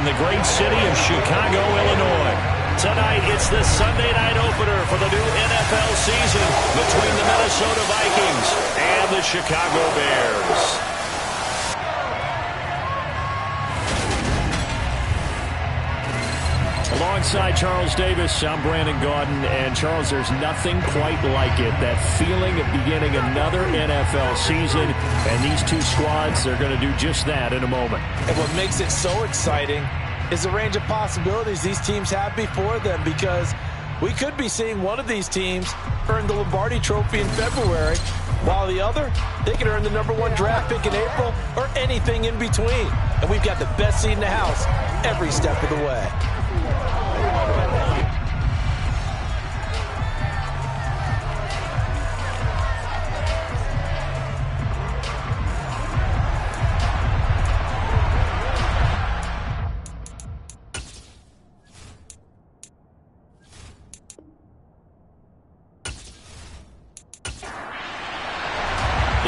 the great city of Chicago, Illinois. Tonight, it's the Sunday night opener for the new NFL season between the Minnesota Vikings and the Chicago Bears. Alongside Charles Davis, I'm Brandon Gaudin. And Charles, there's nothing quite like it. That feeling of beginning another NFL season. And these two squads, they're going to do just that in a moment. And what makes it so exciting is the range of possibilities these teams have before them, because we could be seeing one of these teams earn the Lombardi Trophy in February, while the other, they could earn the #1 draft pick in April or anything in between. And we've got the best seat in the house every step of the way.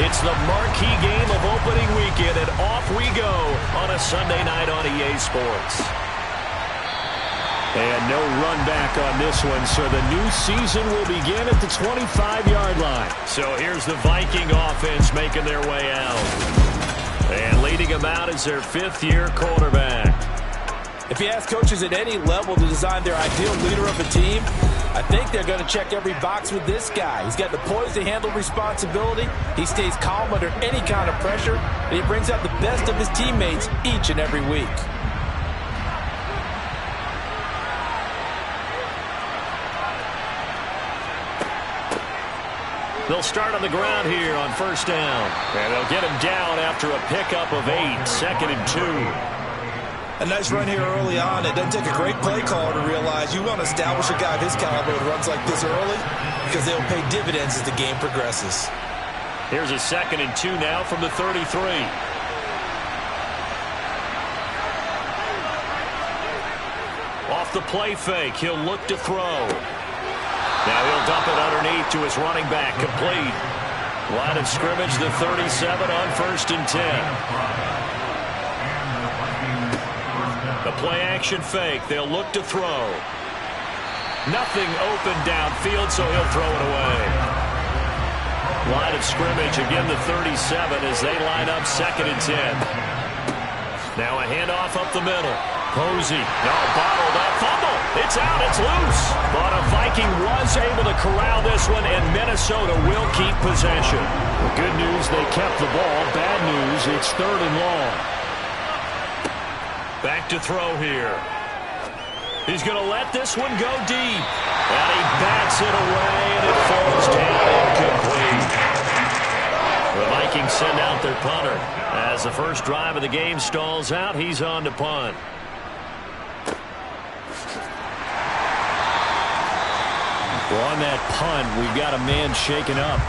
It's the marquee game of opening weekend, and off we go on a Sunday night on EA Sports. And no run back on this one, so the new season will begin at the 25-yard line. So here's the Viking offense making their way out. And leading them out is their fifth-year quarterback. If you ask coaches at any level to design their ideal leader of a team, I think they're going to check every box with this guy. He's got the poise to handle responsibility. He stays calm under any kind of pressure, and he brings out the best of his teammates each and every week. They'll start on the ground here on first down. And they'll get him down after a pickup of 8, 2nd and 2. A nice run here early on. It doesn't take a great play caller to realize you want to establish a guy of his caliber with runs like this early, because they'll pay dividends as the game progresses. Here's a 2nd and 2 now from the 33. Off the play fake, he'll look to throw. Now he'll dump it underneath to his running back, complete. Line of scrimmage, the 37 on 1st and 10. The play-action fake. They'll look to throw. Nothing open downfield, so he'll throw it away. Line of scrimmage, again the 37 as they line up 2nd and 10. Now a handoff up the middle. Posey, no, bottled up, fumble. It's out, it's loose. But a Viking was able to corral this one, and Minnesota will keep possession. The good news, they kept the ball. Bad news, it's 3rd and long. Back to throw here. He's going to let this one go deep. And he bats it away, and it falls down incomplete. The Vikings send out their punter. As the first drive of the game stalls out, he's on to punt. Well, on that punt, we've got a man shaken up.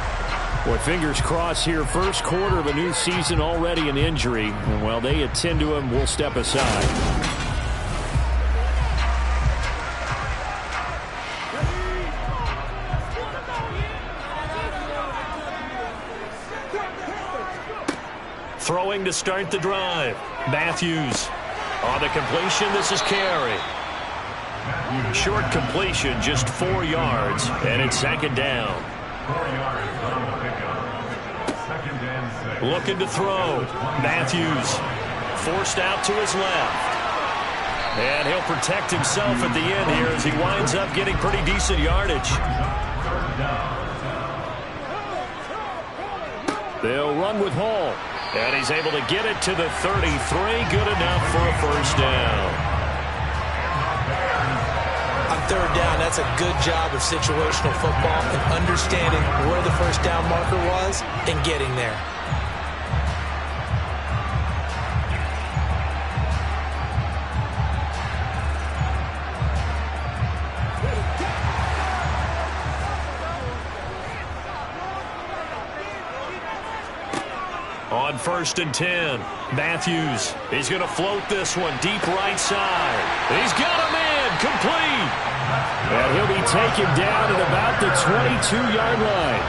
Boy, fingers crossed here. First quarter of a new season, already an injury. And while they attend to him, we'll step aside. Throwing to start the drive. Matthews on the completion. This is Carey. Short completion, just 4 yards, and it's 2nd down. 4 yards on the pickup. 2nd and 6. Looking to throw. Matthews forced out to his left. And he'll protect himself at the end here as he winds up getting pretty decent yardage. They'll run with Hall. And he's able to get it to the 33. Good enough for a first down. On 3rd down, that's a good job of situational football and understanding where the first down marker was and getting there. On 1st and 10, Matthews. He's going to float this one deep right side. He's got him in, complete. And he'll be taken down at about the 22-yard line.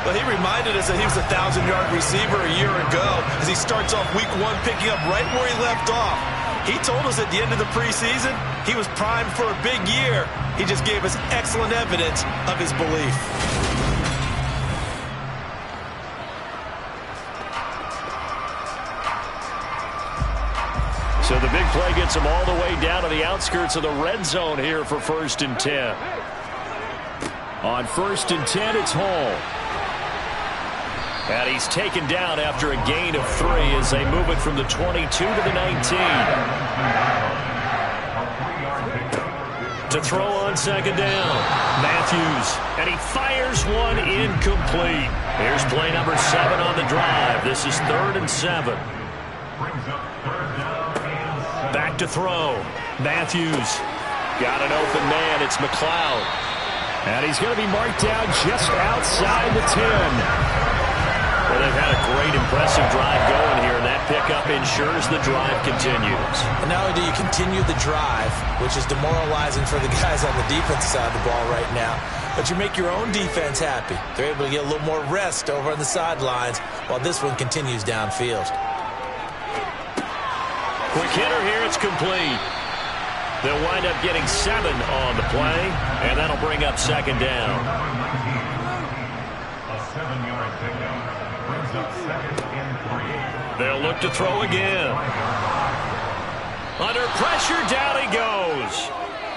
But he reminded us that he was a 1,000-yard receiver a year ago as he starts off week 1 picking up right where he left off. He told us at the end of the preseason he was primed for a big year. He just gave us excellent evidence of his belief. So the big play gets him all the way down to the outskirts of the red zone here for 1st and 10. On 1st and 10, it's Hall. And he's taken down after a gain of 3 as they move it from the 22 to the 19. To throw on 2nd down. Matthews. And he fires one incomplete. Here's play number 7 on the drive. This is 3rd and 7. Back to throw. Matthews. Got an open man. It's McLeod. And he's going to be marked down just outside the 10. Well, they've had a great, impressive drive going here, and that pickup ensures the drive continues. And not only do you continue the drive, which is demoralizing for the guys on the defensive side of the ball right now, but you make your own defense happy. They're able to get a little more rest over on the sidelines while this one continues downfield. Quick hitter here, it's complete. They'll wind up getting 7 on the play, and that'll bring up 2nd down. A 7-yard pickup brings up 2nd and 3. They'll look to throw again. Under pressure, down he goes.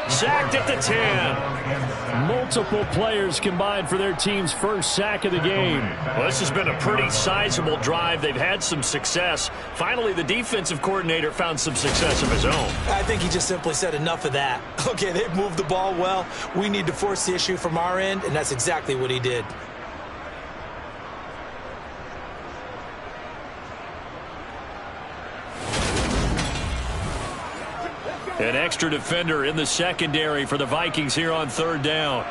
Sacked at the 10. Multiple players combined for their team's first sack of the game. Well, this has been a pretty sizable drive. They've had some success. Finally, the defensive coordinator found some success of his own. I think he just simply said enough of that. Okay, they've moved the ball well. We need to force the issue from our end, and that's exactly what he did. An extra defender in the secondary for the Vikings here on 3rd down.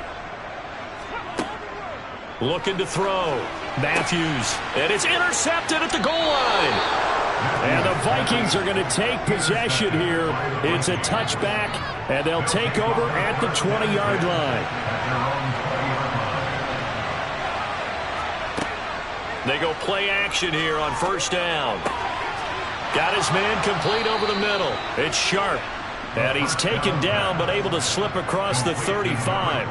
Looking to throw. Matthews. And it's intercepted at the goal line. And the Vikings are going to take possession here. It's a touchback, and they'll take over at the 20-yard line. They go play action here on 1st down. Got his man complete over the middle. It's Sharp. And he's taken down but able to slip across the 35.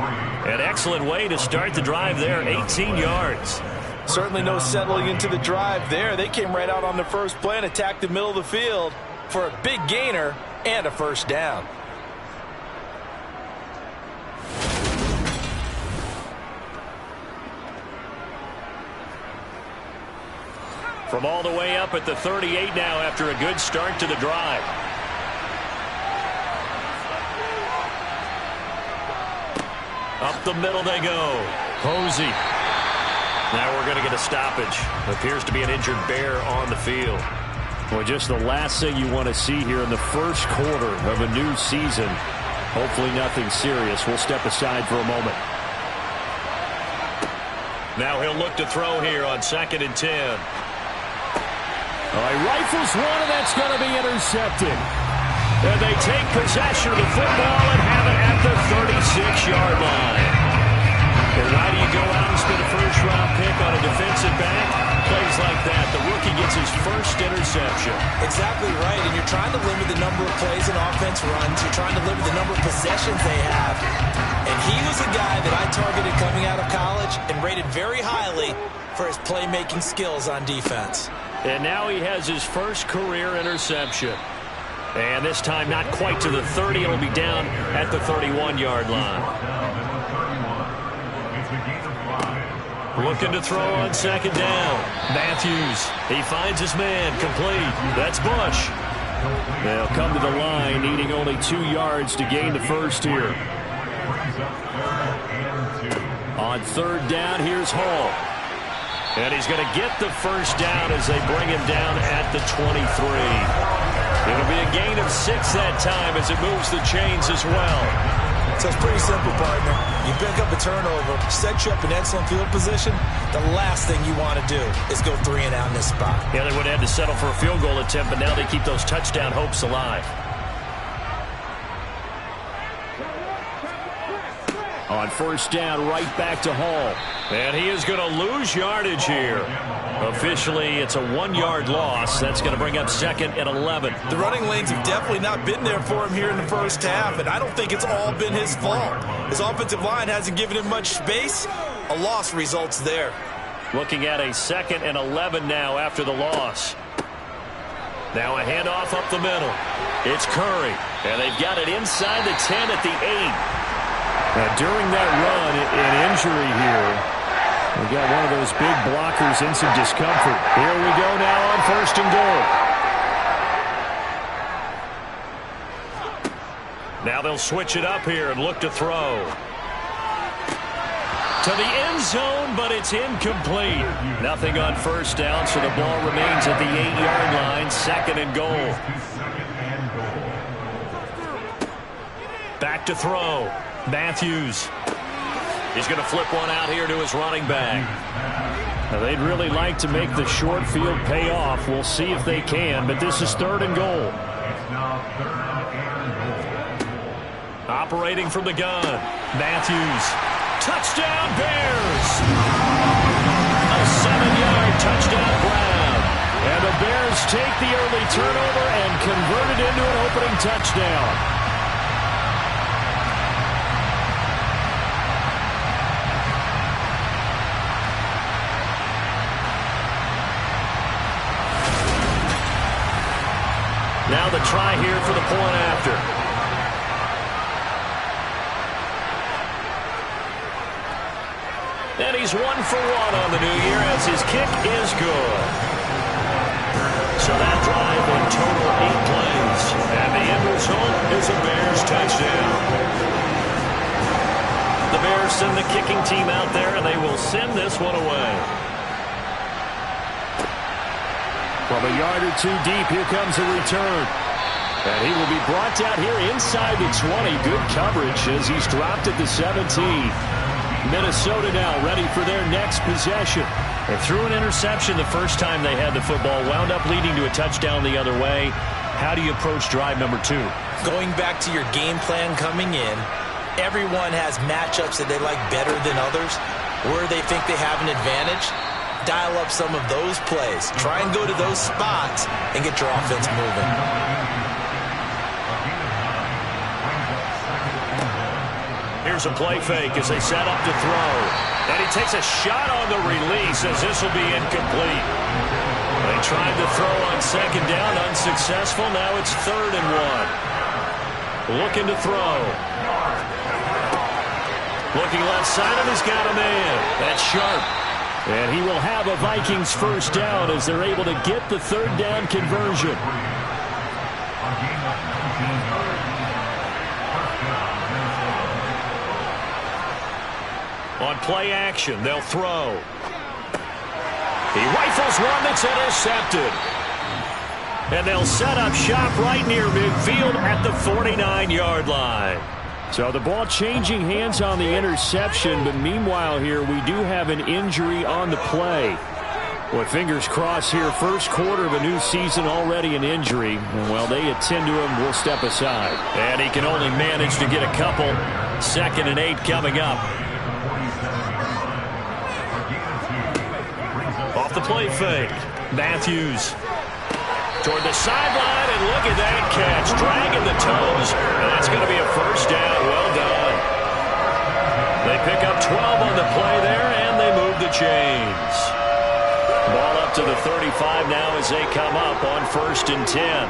An excellent way to start the drive there, 18 yards. Certainly no settling into the drive there. They came right out on the first play and attacked the middle of the field for a big gainer and a 1st down. From all the way up at the 38 now after a good start to the drive. Up the middle they go. Posey. Now we're going to get a stoppage. Appears to be an injured Bear on the field. Well, just the last thing you want to see here in the first quarter of a new season. Hopefully nothing serious. We'll step aside for a moment. Now he'll look to throw here on 2nd and 10. He rifles one, and that's going to be intercepted. And they take possession of the football and have it at the 36-yard line. And why do you go out and spend a first-round pick on a defensive back? Plays like that. The rookie gets his first interception. Exactly right, and you're trying to limit the number of plays an offense runs. You're trying to limit the number of possessions they have. And he was a guy that I targeted coming out of college and rated very highly for his playmaking skills on defense. And now he has his first career interception. And this time not quite to the 30. It'll be down at the 31-yard line. Looking to throw on 2nd down. Matthews. He finds his man complete. That's Bush. They'll come to the line needing only 2 yards to gain the first here. On 3rd down, here's Hall. And he's going to get the first down as they bring him down at the 23. It'll be a gain of 6 that time as it moves the chains as well. So it's pretty simple, partner. You pick up a turnover, set you up in excellent field position. The last thing you want to do is go 3 and out in this spot. Yeah, they would have had to settle for a field goal attempt, but now they keep those touchdown hopes alive. On first down, right back to Hall. And he is going to lose yardage here. Officially, it's a 1-yard loss. That's going to bring up 2nd and 11. The running lanes have definitely not been there for him here in the first half, and I don't think it's all been his fault. His offensive line hasn't given him much space. A loss results there. Looking at a 2nd and 11 now after the loss. Now a handoff up the middle. It's Curry, and they've got it inside the 10 at the 8. Now, during that run, an injury here. We got one of those big blockers in some discomfort. Here we go now on 1st and goal. Now they'll switch it up here and look to throw. To the end zone, but it's incomplete. Nothing on first down, so the ball remains at the 8-yard line. 2nd and goal. Back to throw. Matthews. He's going to flip one out here to his running back. Now, they'd really like to make the short field pay off. We'll see if they can, but this is 3rd and goal. Operating from the gun. Matthews. Touchdown, Bears! A 7-yard touchdown grab. And the Bears take the early turnover and convert it into an opening touchdown. Now the try here for the point after. And he's 1 for 1 on the new year as his kick is good. So that drive in total 8 plays. And the end result is a Bears touchdown. The Bears send the kicking team out there, and they will send this one away. From a yard or 2 deep, here comes a return. And he will be brought down here inside the 20. Good coverage as he's dropped at the 17. Minnesota now ready for their next possession. They threw an interception the first time they had the football, wound up leading to a touchdown the other way. How do you approach drive number 2? Going back to your game plan coming in, everyone has matchups that they like better than others, where they think they have an advantage. Dial up some of those plays. Try and go to those spots and get your offense moving. Here's a play fake as they set up to throw. And he takes a shot on the release as this will be incomplete. They tried to throw on 2nd down, unsuccessful. Now it's 3rd and 1. Looking to throw. Looking left side, and he's got a man. That's Sharp. And he will have a Vikings first down as they're able to get the 3rd down conversion. On play action, they'll throw. He rifles one that's intercepted. And they'll set up shop right near midfield at the 49-yard line. So the ball changing hands on the interception, but meanwhile here we do have an injury on the play. Boy, fingers crossed here, first quarter of a new season, already an injury. And while they attend to him, we'll step aside. And he can only manage to get a couple. 2nd and 8 coming up. Off the play fake. Matthews toward the sideline, and look at that catch. Dragging the toes, and that's going to be a first down. Well done. They pick up 12 on the play there, and they move the chains. Ball up to the 35 now as they come up on 1st and 10.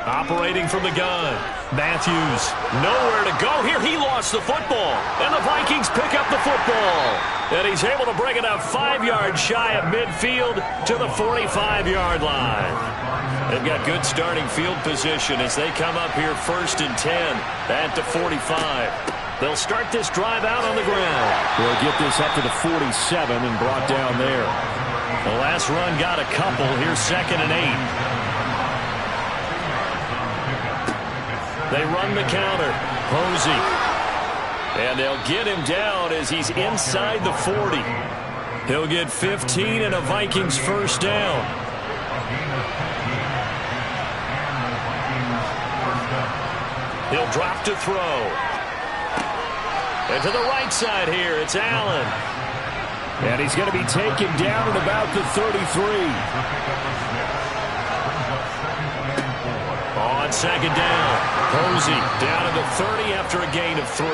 Operating from the gun. Matthews, nowhere to go here. He lost the football, and the Vikings pick up the football. And he's able to bring it up 5 yards shy of midfield to the 45-yard line. They've got good starting field position as they come up here 1st and 10 at the 45. They'll start this drive out on the ground. They'll get this up to the 47 and brought down there. The last run got a couple. Here's 2nd and 8. They run the counter. Posey. And they'll get him down as he's inside the 40. He'll get 15 and a Vikings first down. He'll drop to throw. And to the right side here, it's Allen. And he's going to be taken down at about the 33. On second down, Posey down to the 30 after a gain of 3.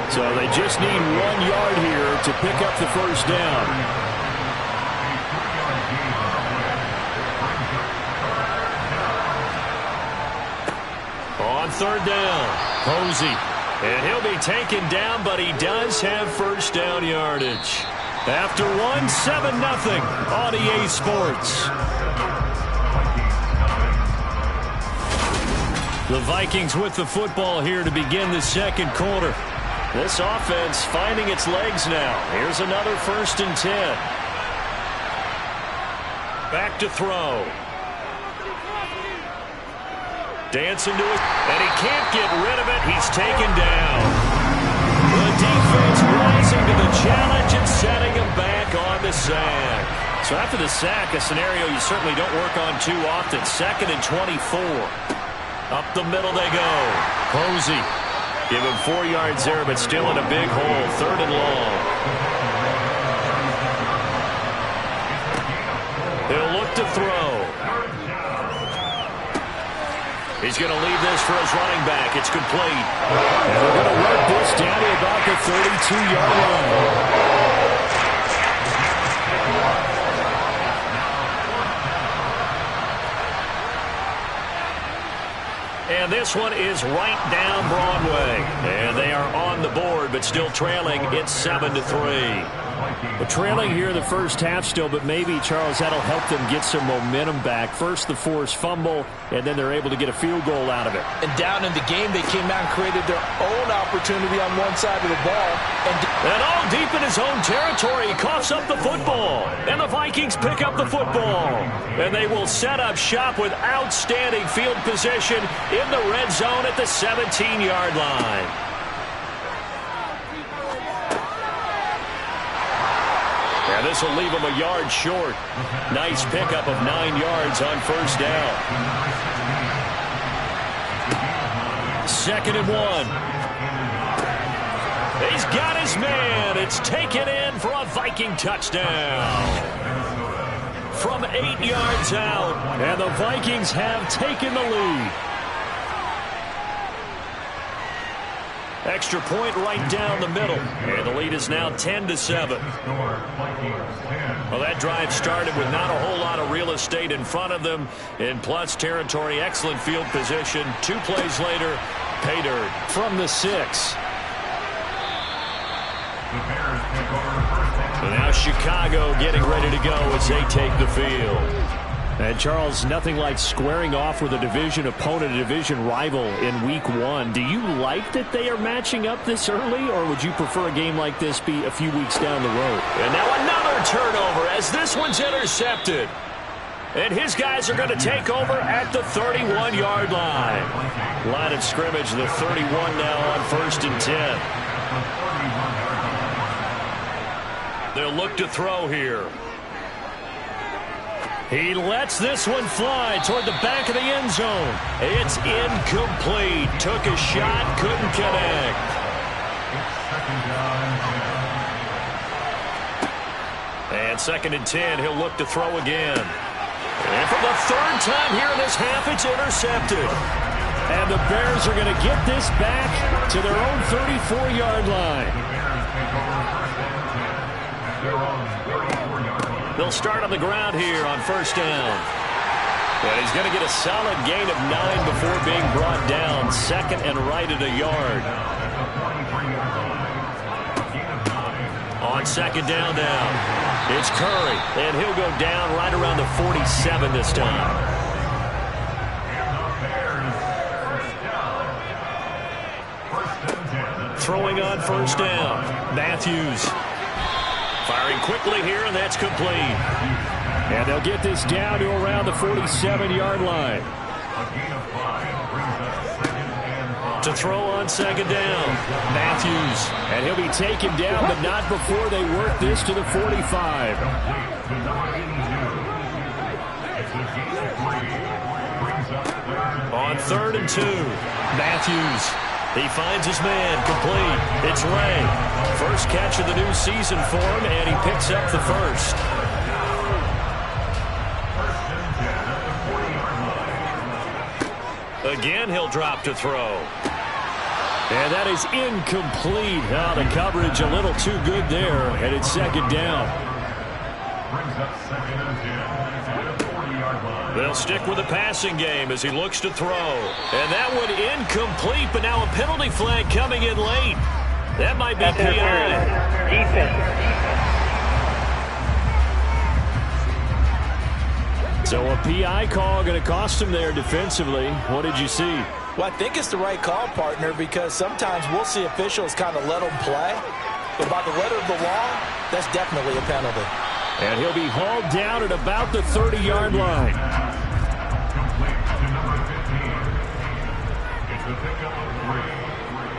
So they just need 1 yard here to pick up the first down. On third down, Posey. And he'll be taken down, but he does have first down yardage. After 1, 7-0 on EA Sports. The Vikings with the football here to begin the second quarter. This offense finding its legs now. Here's another 1st and 10. Back to throw. Dancing to it, and he can't get rid of it. He's taken down. The defense rising to the challenge and setting him back on the sack. So after the sack, a scenario you certainly don't work on too often. 2nd and 24. Up the middle they go. Posey. Give him 4 yards there, but still in a big hole. 3rd and long. He'll look to throw. He's going to leave this for his running back. It's complete. And they're going to work this down to about the 32-yard line. And this one is right down Broadway. And they are on the board, but still trailing. It's 7-3. Well, trailing here in the first half still, but maybe, Charles, that'll help them get some momentum back. First, the forced fumble, and then they're able to get a field goal out of it. And down in the game, they came out and created their own opportunity on one side of the ball. And all deep in his own territory, he coughs up the football. And the Vikings pick up the football. And they will set up shop with outstanding field position in the red zone at the 17-yard line. And this will leave him a yard short. Nice pickup of 9 yards on first down. 2nd and 1. He's got his man. It's taken in for a Viking touchdown. From 8 yards out. And the Vikings have taken the lead. Extra point right down the middle. And the lead is now 10-7. Well, that drive started with not a whole lot of real estate in front of them. In plus territory, excellent field position. 2 plays later, pay dirt from the 6. So now Chicago getting ready to go as they take the field. And, Charles, nothing like squaring off with a division opponent, a division rival in Week 1. Do you like that they are matching up this early, or would you prefer a game like this be a few weeks down the road? And now another turnover as this one's intercepted. And his guys are going to take over at the 31-yard line. Line of scrimmage, the 31 now on 1st and 10. They'll look to throw here. He lets this one fly toward the back of the end zone. It's incomplete. Took a shot, couldn't connect. And 2nd and 10, he'll look to throw again. And for the 3rd time here in this half, it's intercepted. And the Bears are going to get this back to their own 34-yard line. They'll start on the ground here on 1st down. And he's going to get a solid gain of 9 before being brought down. 2nd and right at a yard. On 2nd down now, it's Curry. And he'll go down right around the 47 this time. Throwing on 1st down, Matthews. Firing quickly here, and that's complete. And they'll get this down to around the 47-yard line. To throw on 2nd down, Matthews. And he'll be taken down, but not before they work this to the 45. On 3rd and 2, Matthews. He finds his man, complete. It's Ray. First catch of the new season for him, and he picks up the first. Again, he'll drop to throw. And that is incomplete. Oh, the coverage a little too good there, and it's 2nd down. Brings up 2nd and 10 at the 40-yard line. They'll stick with the passing game as he looks to throw. And that one incomplete, but now a penalty flag coming in late. That might be PI. So a PI call going to cost him there defensively. What did you see? Well, I think it's the right call, partner, because sometimes we'll see officials kind of let them play. But by the letter of the law, that's definitely a penalty. And he'll be hauled down at about the 30-yard line. Complete to number 15. It's a pickup of 3.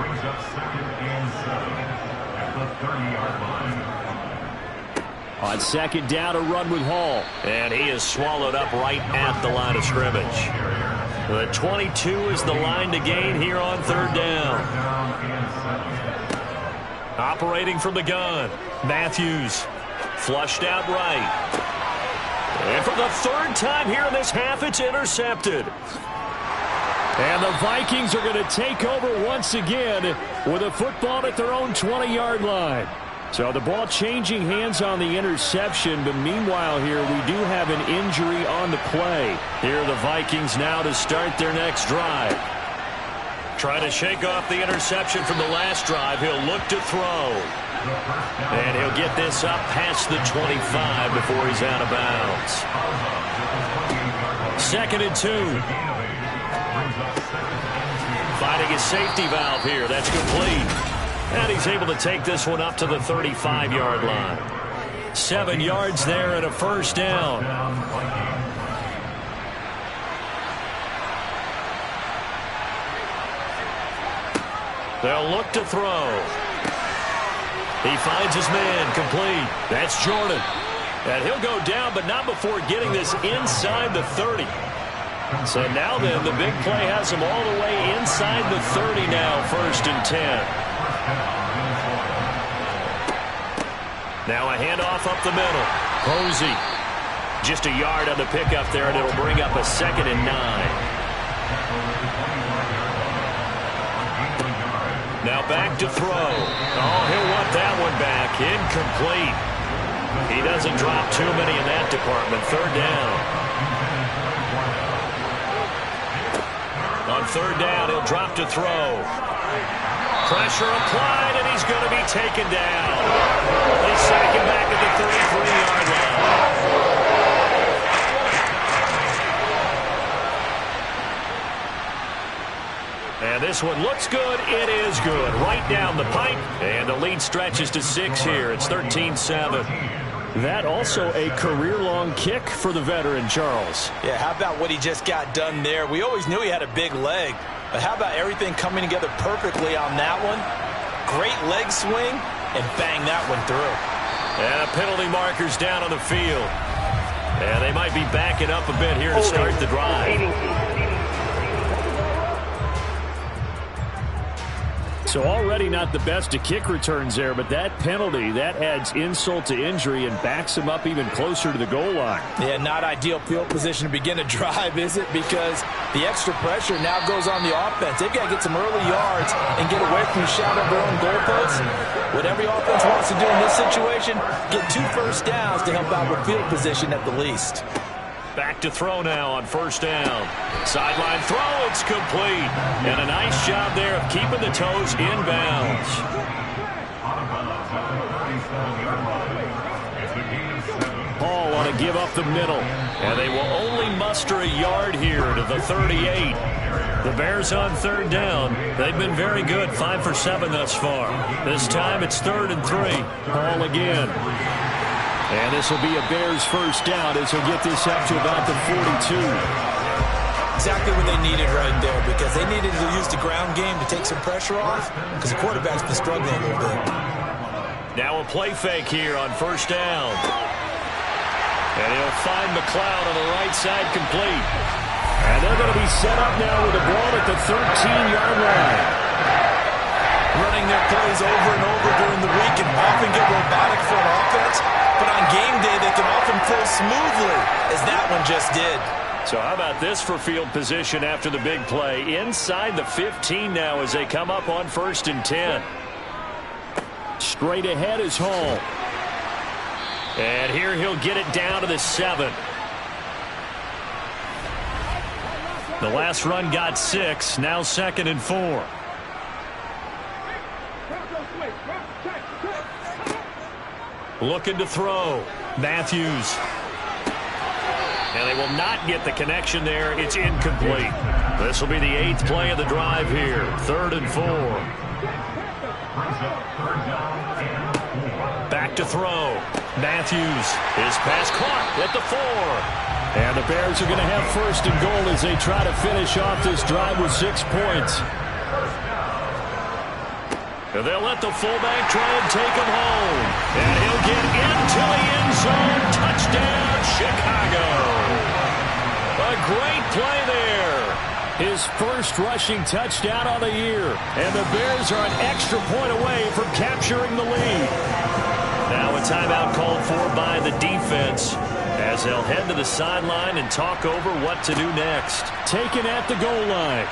Brings up 2nd and 7 at the 30-yard line. On 2nd down, a run with Hall. And he is swallowed up right at the line of scrimmage. The 22 is the line to gain here on 3rd down. Operating from the gun, Matthews. Flushed out right. And for the 3rd time here in this half, it's intercepted. And the Vikings are going to take over once again with a football at their own 20-yard line. So the ball changing hands on the interception, but meanwhile here we do have an injury on the play. Here are the Vikings now to start their next drive. Trying to shake off the interception from the last drive. He'll look to throw. And he'll get this up past the 25 before he's out of bounds. 2nd and 2. Finding his safety valve here. That's complete. And he's able to take this one up to the 35-yard line. 7 yards there and a 1st down. They'll look to throw. He finds his man, complete. That's Jordan. And he'll go down, but not before getting this inside the 30. So now then, the big play has him all the way inside the 30 now, 1st and 10. Now a handoff up the middle. Posey. Just a yard on the pickup there, and it'll bring up a 2nd and 9. Now back to throw. Oh, he'll want that one back. Incomplete. He doesn't drop too many in that department. 3rd down. On 3rd down, he'll drop to throw. Pressure applied, and he's going to be taken down. They sack him back at the 33-yard line. And this one looks good. It is good. Right down the pipe. And the lead stretches to 6 here. It's 13-7. That also a career-long kick for the veteran, Charles. Yeah, how about what he just got done there? We always knew he had a big leg. But how about everything coming together perfectly on that one? Great leg swing, and bang that one through. And penalty markers down on the field. And they might be backing up a bit here to start the drive. So already not the best of kick returns there, but that penalty, that adds insult to injury and backs him up even closer to the goal line. Yeah, not ideal field position to begin a drive, is it? Because the extra pressure now goes on the offense. They've got to get some early yards and get away from the shadow of their own goalposts. What every offense wants to do in this situation, get 2 first downs to help out with field position at the least. Back to throw now on 1st down. Sideline throw, it's complete. And a nice job there of keeping the toes inbounds. Hall want to give up the middle. And they will only muster a yard here to the 38. The Bears on 3rd down. They've been very good, 5 for 7 thus far. This time it's 3rd and 3. Hall again. And this will be a Bears 1st down as he'll get this up to about the 42. Exactly what they needed right there, because they needed to use the ground game to take some pressure off, because the quarterback's been struggling a little bit. Now a play fake here on 1st down. And he'll find McLeod on the right side, complete. And they're going to be set up now with the ball at the 13-yard line. Running their plays over and over during the week can often get robotic for an offense, but on game day they can often flow smoothly, as that one just did. So how about this for field position after the big play? Inside the 15 now as they come up on 1st and 10. Straight ahead is Hall. And here he'll get it down to the 7. The last run got 6. Now 2nd and 4. Looking to throw. Matthews. And they will not get the connection there. It's incomplete. This will be the 8th play of the drive here. 3rd and 4. Back to throw. Matthews. His pass caught at the 4. And the Bears are going to have 1st and goal as they try to finish off this drive with 6 points. And they'll let the fullback try and take him home. And he'll get into the end zone. Touchdown, Chicago. A great play there. His first rushing touchdown on the year. And the Bears are an extra point away from capturing the lead. Now a timeout called for by the defense as they'll head to the sideline and talk over what to do next. Taken at the goal line.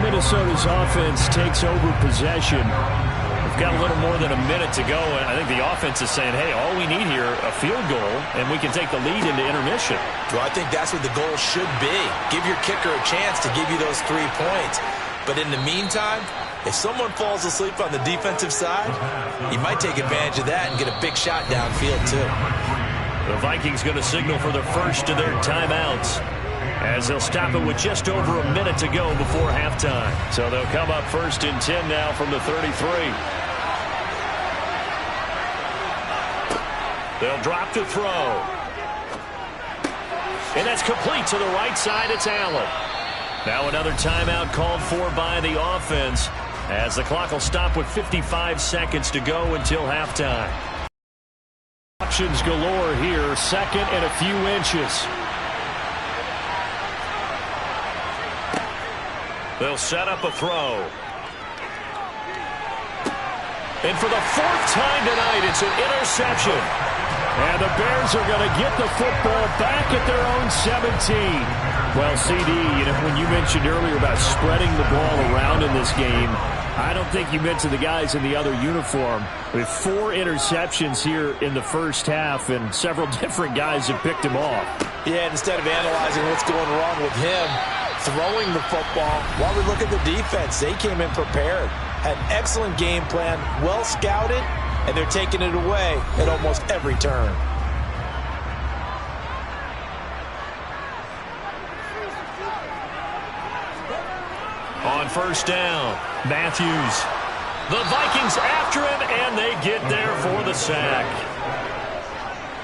Minnesota's offense takes over possession. We've got a little more than a minute to go, and I think the offense is saying, hey, all we need here, a field goal, and we can take the lead into intermission. Well, I think that's what the goal should be. Give your kicker a chance to give you those 3 points. But in the meantime, if someone falls asleep on the defensive side, you might take advantage of that and get a big shot downfield, too. The Vikings going to signal for the first of their timeouts, as they'll stop it with just over a minute to go before halftime. So they'll come up 1st and 10 now from the 33. They'll drop to throw. And that's complete to the right side. It's Allen. Now another timeout called for by the offense, as the clock will stop with 55 seconds to go until halftime. Options galore here. 2nd and a few inches. They'll set up a throw. And for the 4th time tonight, it's an interception. And the Bears are going to get the football back at their own 17. Well, CD, when you mentioned earlier about spreading the ball around in this game, I don't think you mentioned the guys in the other uniform. With 4 interceptions here in the first half, and several different guys have picked him off. Yeah, instead of analyzing what's going wrong with him, throwing the football, while we look at the defense, they came in prepared. Had an excellent game plan, well scouted, and they're taking it away at almost every turn. On 1st down, Matthews. The Vikings after him, and they get there for the sack.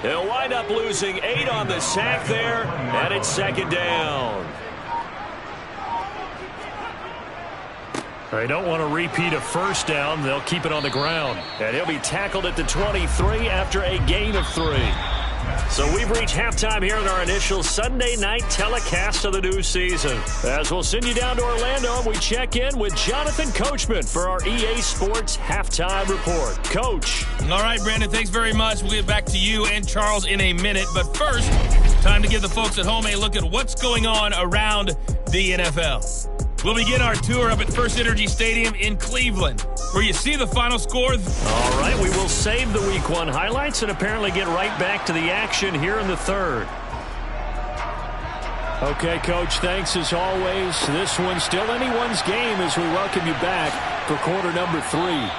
They'll wind up losing 8 on the sack there, and it's 2nd down. They don't want to repeat a 1st down. They'll keep it on the ground. And he'll be tackled at the 23 after a gain of 3. So we've reached halftime here in our initial Sunday night telecast of the new season. As we'll send you down to Orlando, and we check in with Jonathan Coachman for our EA Sports Halftime Report. Coach. All right, Brandon, thanks very much. We'll get back to you and Charles in a minute. But first, time to give the folks at home a look at what's going on around the NFL. We'll begin our tour up at First Energy Stadium in Cleveland, where you see the final score. All right, we will save the Week 1 highlights and apparently get right back to the action here in the 3rd. Okay, Coach, thanks as always. This one's still anyone's game as we welcome you back for quarter number 3.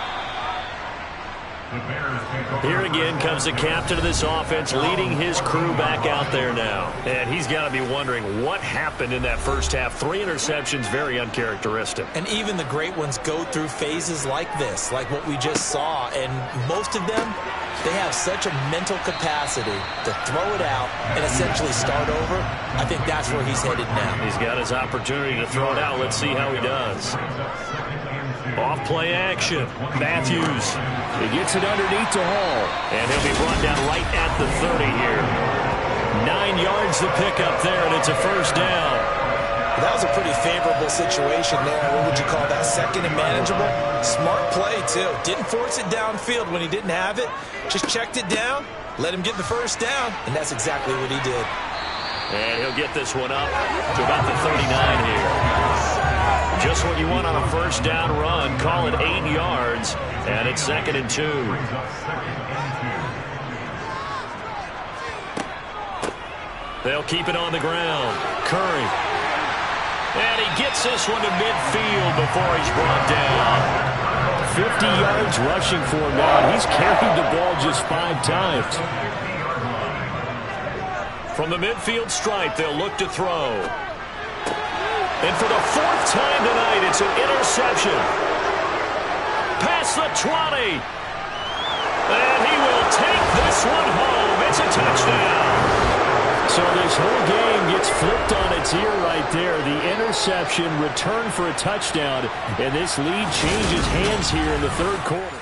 Here again comes the captain of this offense leading his crew back out there now. And he's got to be wondering what happened in that first half. 3 interceptions, very uncharacteristic. And even the great ones go through phases like this, like what we just saw. And most of them, they have such a mental capacity to throw it out and essentially start over. I think that's where he's headed now. He's got his opportunity to throw it out. Let's see how he does. Off play action. Matthews. He gets it underneath to Hall. And he'll be brought down right at the 30 here. 9 yards to pick up there, and it's a first down. That was a pretty favorable situation there. What would you call that? Second and manageable? Smart play, too. Didn't force it downfield when he didn't have it. Just checked it down, let him get the first down, and that's exactly what he did. And he'll get this one up to about the 39 here. Just what you want on a first down run. Call it 8 yards, and it's 2nd and 2. They'll keep it on the ground. Curry. And he gets this one to midfield before he's brought down. 50 yards rushing for him now. He's carried the ball just 5 times. From the midfield stripe, they'll look to throw. And for the 4th time tonight, it's an interception. Past the 20. And he will take this one home. It's a touchdown. So this whole game gets flipped on its ear right there. The interception, return for a touchdown, and this lead changes hands here in the 3rd quarter.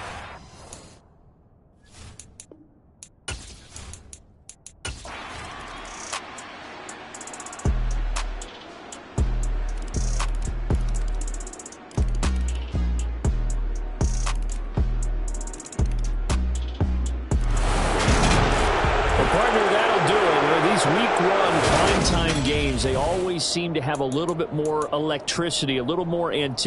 They always seem to have a little bit more electricity, a little more anticipation.